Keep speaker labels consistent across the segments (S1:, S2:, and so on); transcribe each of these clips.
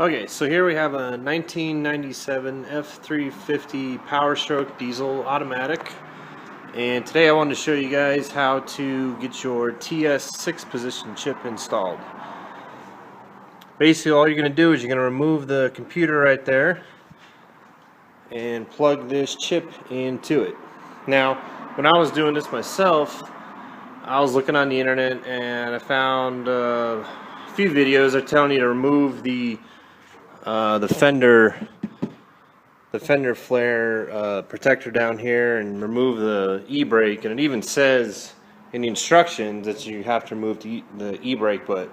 S1: Okay, so here we have a 1997 F350 Powerstroke diesel automatic, and today I wanted to show you guys how to get your TS 6-position chip installed. Basically all you're going to do is you're going to remove the computer right there and plug this chip into it. Now when I was doing this myself, I was looking on the internet and I found a few videos that are telling you to remove the fender flare protector down here and remove the e-brake, and it even says in the instructions that you have to remove the e-brake, but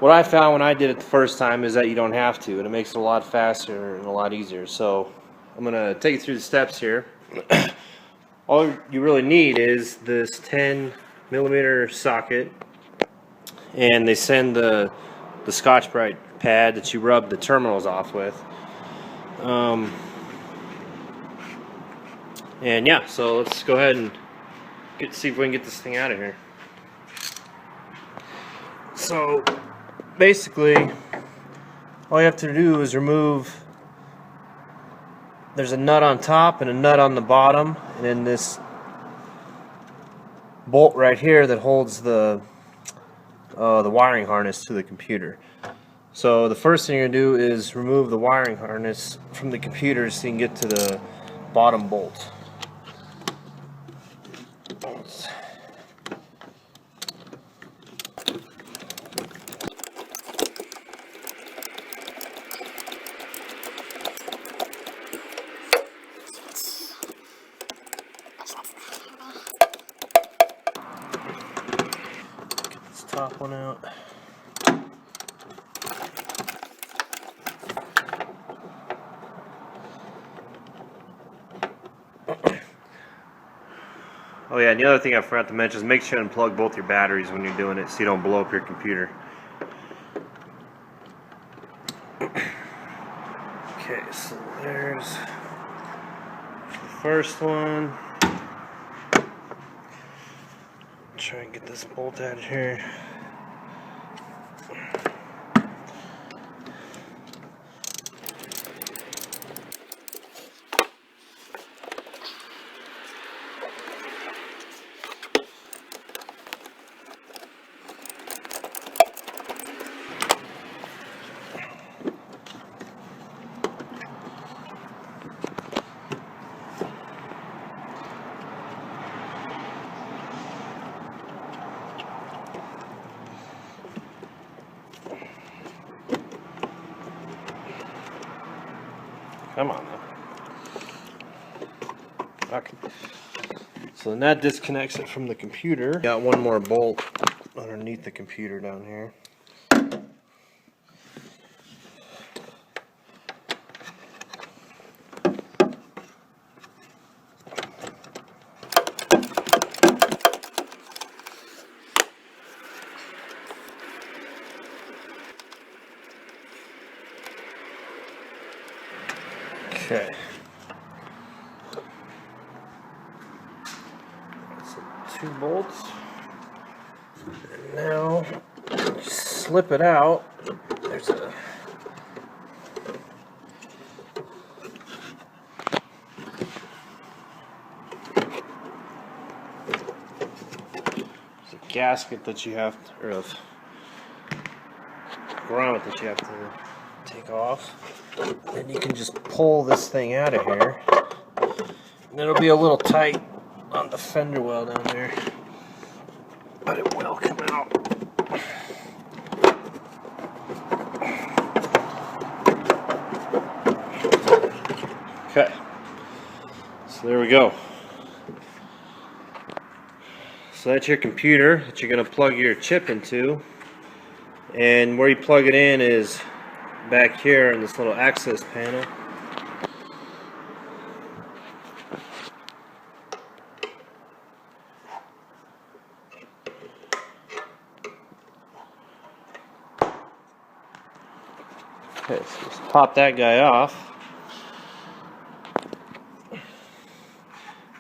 S1: what I found when I did it the first time is that you don't have to, and it makes it a lot faster and a lot easier. So I'm gonna take you through the steps here. All you really need is this 10mm socket, and they send the Scotch-Brite pad that you rub the terminals off with. And yeah, so let's go ahead and see if we can get this thing out of here. So basically all you have to do is remove, there's a nut on top and a nut on the bottom, and then this bolt right here that holds the wiring harness to the computer. So the first thing you're going to do is remove the wiring harness from the computer so you can get to the bottom bolt. Get this top one out. Oh yeah, and the other thing I forgot to mention is make sure to unplug both your batteries when you're doing it so you don't blow up your computer. Okay, so there's the first one. Try and get this bolt out of here. Come on now. Okay. So then that disconnects it from the computer. Got one more bolt underneath the computer down here. Okay. So 2 bolts. And now slip it out. There's a gasket that you have to, or a grommet that you have to take off. Then you can just pull this thing out of here, and it'll be a little tight on the fender well down there, but it will come out. Okay, so there we go. So that's your computer that you're going to plug your chip into, and where you plug it in is back here in this little access panel. Okay, so just pop that guy off.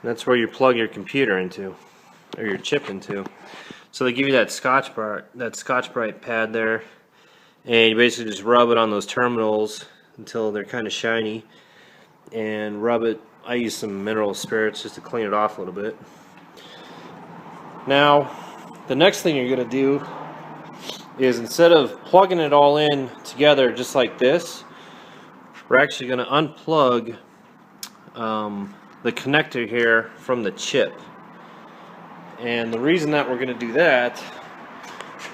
S1: That's where you plug your computer into, or your chip into. So they give you that Scotch-Brite pad there, and you basically just rub it on those terminals until they're kind of shiny, and rub it. I use some mineral spirits just to clean it off a little bit. Now, the next thing you're going to do is, instead of plugging it all in together just like this, we're actually going to unplug the connector here from the chip. And the reason that we're going to do that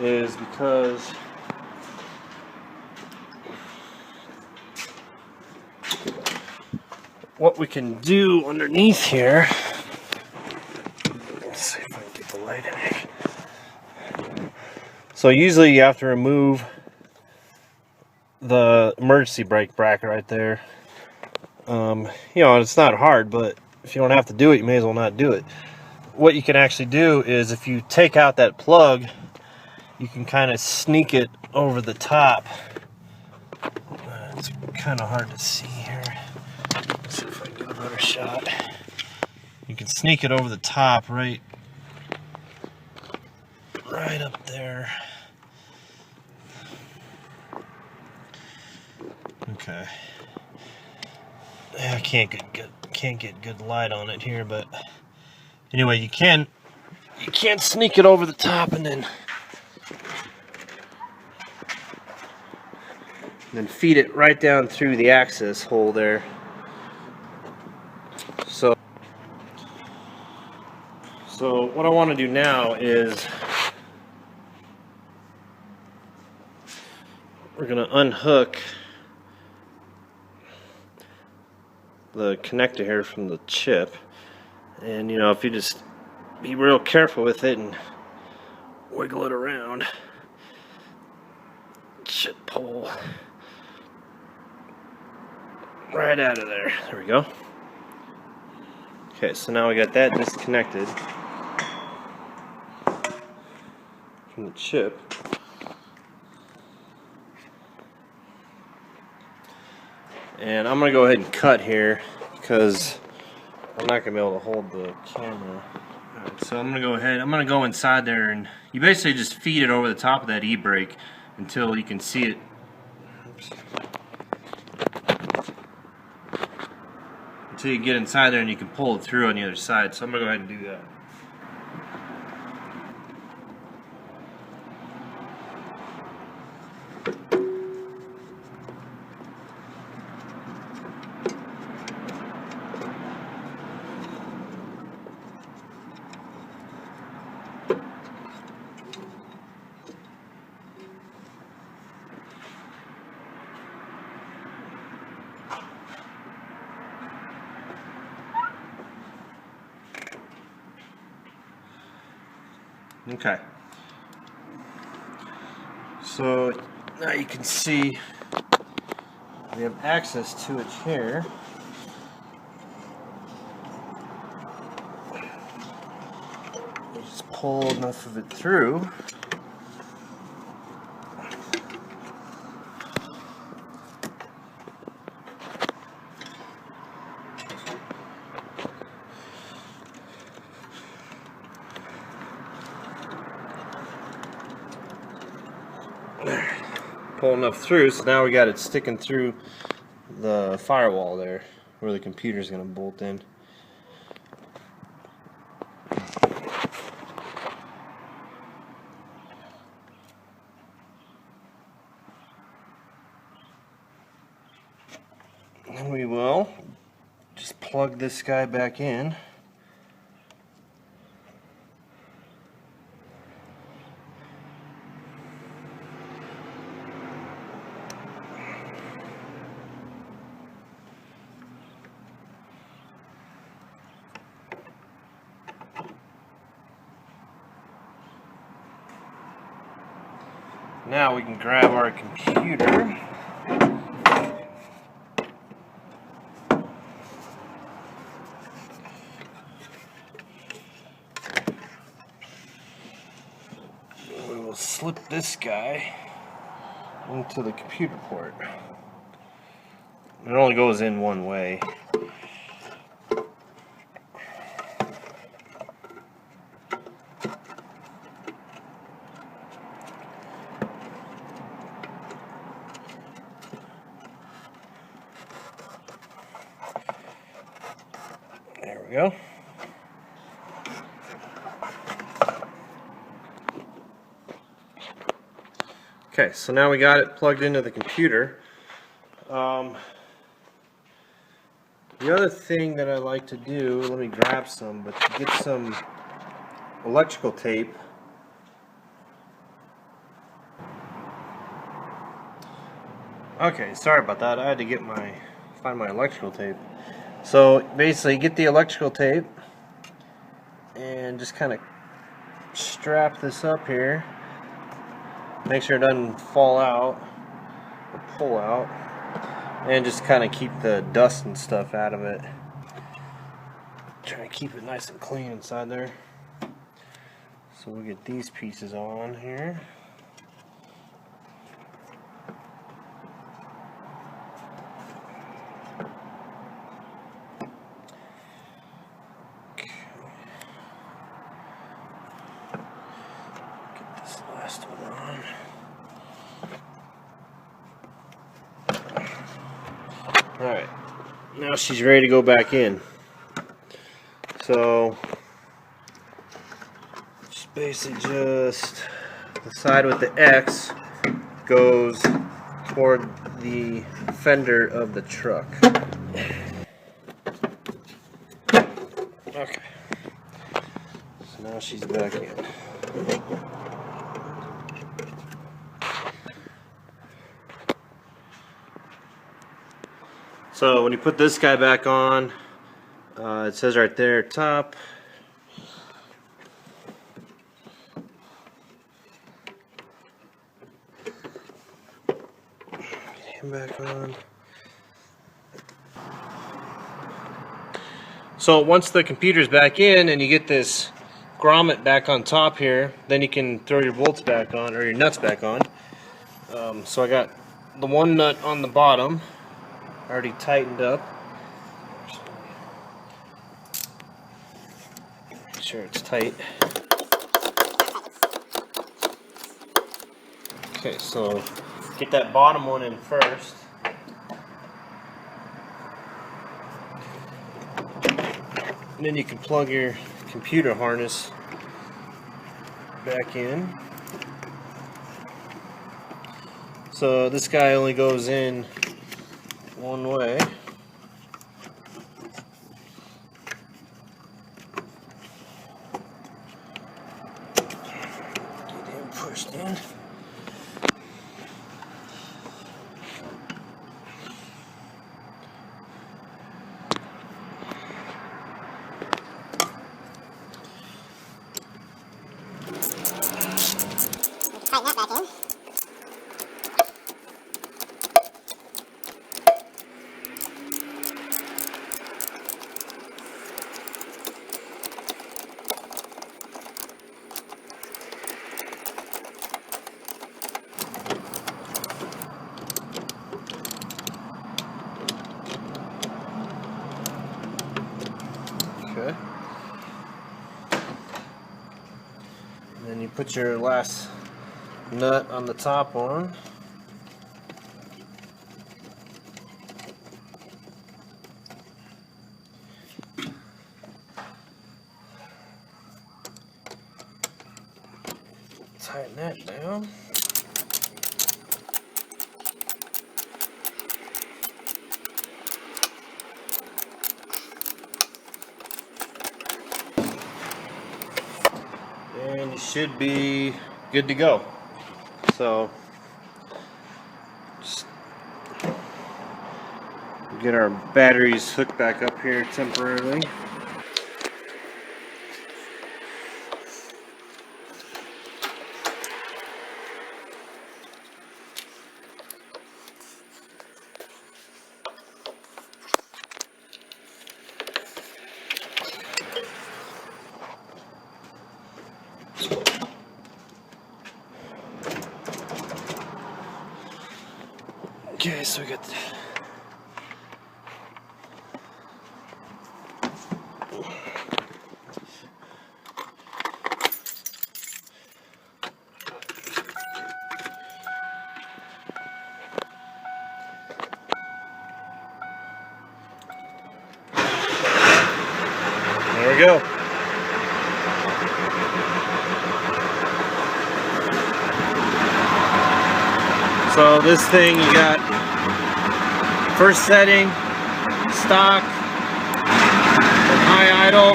S1: is because what we can do underneath here, let's see if I can get the light in here. So usually you have to remove the emergency brake bracket right there. You know, it's not hard, but if you don't have to do it, you may as well not do it. What you can actually do is, if you take out that plug, you can kind of sneak it over the top. It's kind of hard to see here. Let's see if I can get a better shot. You can sneak it over the top, right up there. Okay. I can't get good light on it here, but anyway, you can sneak it over the top and then feed it right down through the access hole there. So what I want to do now is we're going to unhook the connector here from the chip, and you know, if you just be real careful with it and wiggle it around, it should pull right out of there. There we go. Okay, so now we got that disconnected from the chip. And I'm going to go ahead and cut here because I'm not going to be able to hold the camera. Alright, so I'm going to go inside there, and you basically just feed it over the top of that e-brake until you can see it. Oops. Until you get inside there and you can pull it through on the other side. So I'm going to go ahead and do that. Okay, so now you can see we have access to it here. You just pull enough of it through. Pull enough through, so now we got it sticking through the firewall there where the computer's going to bolt in. And we will just plug this guy back in. Now we can grab our computer. We will slip this guy into the computer port. It only goes in one way. go. Okay, so now we got it plugged into the computer. The other thing that I like to do, let me grab some, but to get some electrical tape. Okay, sorry about that. I had to find my electrical tape. So basically, get the electrical tape and just kind of strap this up here. Make sure it doesn't fall out or pull out, and just kind of keep the dust and stuff out of it. Try to keep it nice and clean inside there. So we'll get these pieces on here. Okay. Get this last one on. Alright, now she's ready to go back in. So, basically just the side with the X goes toward the fender of the truck. Okay, so now she's back in. So when you put this guy back on, it says right there, top. Get him back on. So once the computer's back in and you get this grommet back on top here, then you can throw your bolts back on, or your nuts back on. So I got the one nut on the bottom already tightened up. Make sure it's tight. Okay, so get that bottom one in first. And then you can plug your computer harness back in. So this guy only goes in one way. Get him pushed in.
S2: Tighten that back in.
S1: Okay. And then you put your last nut on the top one. Tighten that down. And you should be good to go. So just get our batteries hooked back up here temporarily. Okay, so we got the So this thing, you got first setting, stock, and high idle,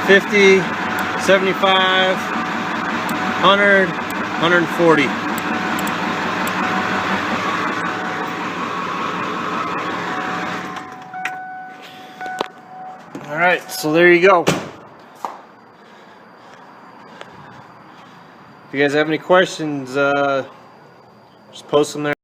S1: 50, 75, 100, 140. Alright, so there you go. If you guys have any questions, just post them there.